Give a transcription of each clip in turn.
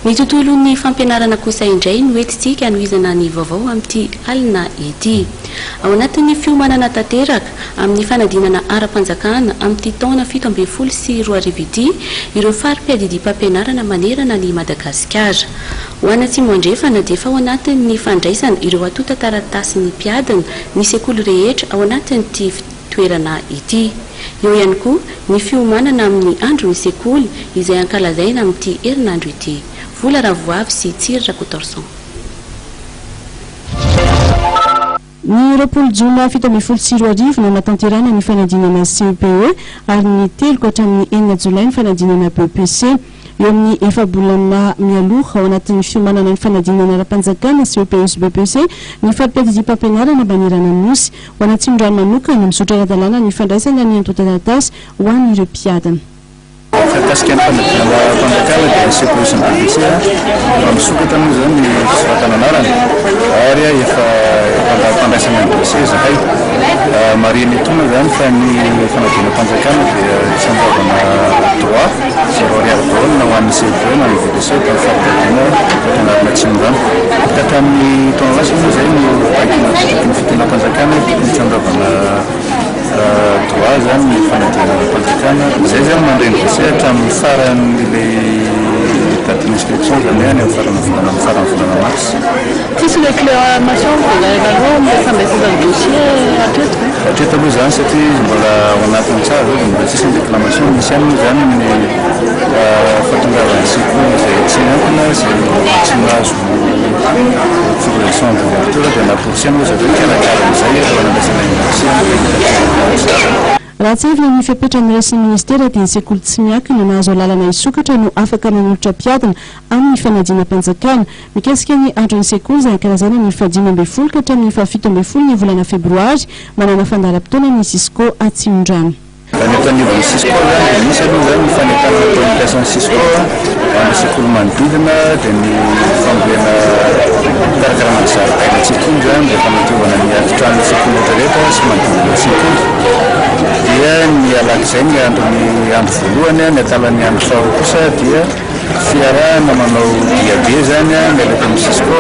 Ny tontolon'ny fampianarana kosa indray no entintsika anohizana ny vaovao amin'ity alina ity. Ao anatin'ny fiomanana tanteraka amin'ny fanadinana ara-panjakana amin'ity taona 17 sy 20 ity, ireo farim-piadidim-pampianarana manerana ny Madagasikara. Ho anatsimo andrefana dia efa ao anatin'ny fandraisana ireo atota taratasy ny mpiadina ny sekoly rehetra ao anatin'ity toerana ity. Eo ihany koa ny fiomanana amin'ny andro ny sekoly izay ankalazaina amin'ity herinandro ity. Vola Ravoavy sy Tsirra Kotorson. Ny roapolo jona 17 sy 20 no natanterana ny fanadinana CPE ary ny 3 hatramin'ny 4 jolay ny fanadinana BPC. Eo amin'ny efa-bolana mialoha ao anatin'ny fiomanana ny fanadinana ara-panjakana CPE sy BPC ny farim-piadidim-pampianarana manerana nosy. Ho anatsimo-drano manokana mizotra ara-dalàna ny fandraisana ny antotaratasy ho an'ireo mpiadana. Fantasika ny fanjakana dia CPE sy BPC misokatra moa zany ny fisoratananarana ary efa fandraisana ny dossier zakay mariny tona zany fa ny fanadina panjakana dia isandavana droit zero ariary baolina ho an'ny CPE na ny BPC tamin'ny fampiratiana tanarana Tsimorano. Hatramin'ny taona lasa moa zay no baikina ny fitena panjakana isandavana droit zany ny fanadina panjakana zay zany mandreny dossier hatramin'ny faran'ilay date d'inscription zany any amin'ny farany volana mars. Tsisy réclamation voalohany le fandraisana ny dossier hatreto aloha zany satria mbola ao anatin'ny tsara zao mbola tsisy ny réclamation misy any moa zany ny fahatongavan'ny sekoly izay tsy ampina izay tsy nahazo progression d'ouverture dia naporsiana moa zay karakara izay ao anandraisana ny dossier. Raha tsy evina ny fiapetrany raisiny ministera dia ny sekoly tsy miankina nahazo lalana isokatra no afaka manolotra mpiadina amin'ny fanadinam-panjakana. Mikasika ny andron'ny sekoly izay ankarazana ny 15 ka hatramin'ny 17 ny volana febroary manana fandaharam-potoana ny Cisco Atsimon-drano. Anetanivan'ny Cisco zany misy aloha zany ny fanetana communication Cisco amin'ny sekoly manodidina dia ny fambolena karakarana ny zaridaina tsekoly zany dia fanadiovana ny afitrano sekoly rehetra sy manodidina sekoly. Dia ny alak'izay ny andro voalohany ny atalan'ny andro faharoa kosa dia fiarahana manao diabe zany miaraka amin'ny Cisco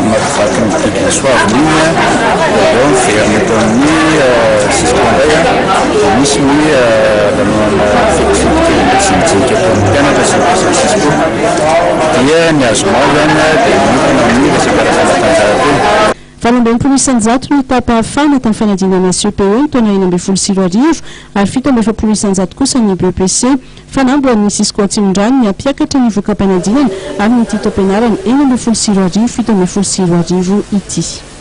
mampivaky ny didy soavy iny aveo miverina eto amin'ny Cisco indray misy ny lanoana fekifekiteny jinika eto amin'ny mpianatra sy Cisco dia ny azomao zany dia miokana amin'ny resakarazana tanjahantena. Valambem-polo isanjato ny tapa-hafana tamin'ny fanadinana CPE ny taona 12 sy 20 ary 17 isanjato kosa ny BPC. Fanambo amin'ny Cisco Atsimon-drano ny ampiakatra ny voka-panadinana ary ny tito ampianarana 11 sy 20 17 sy 20 ity.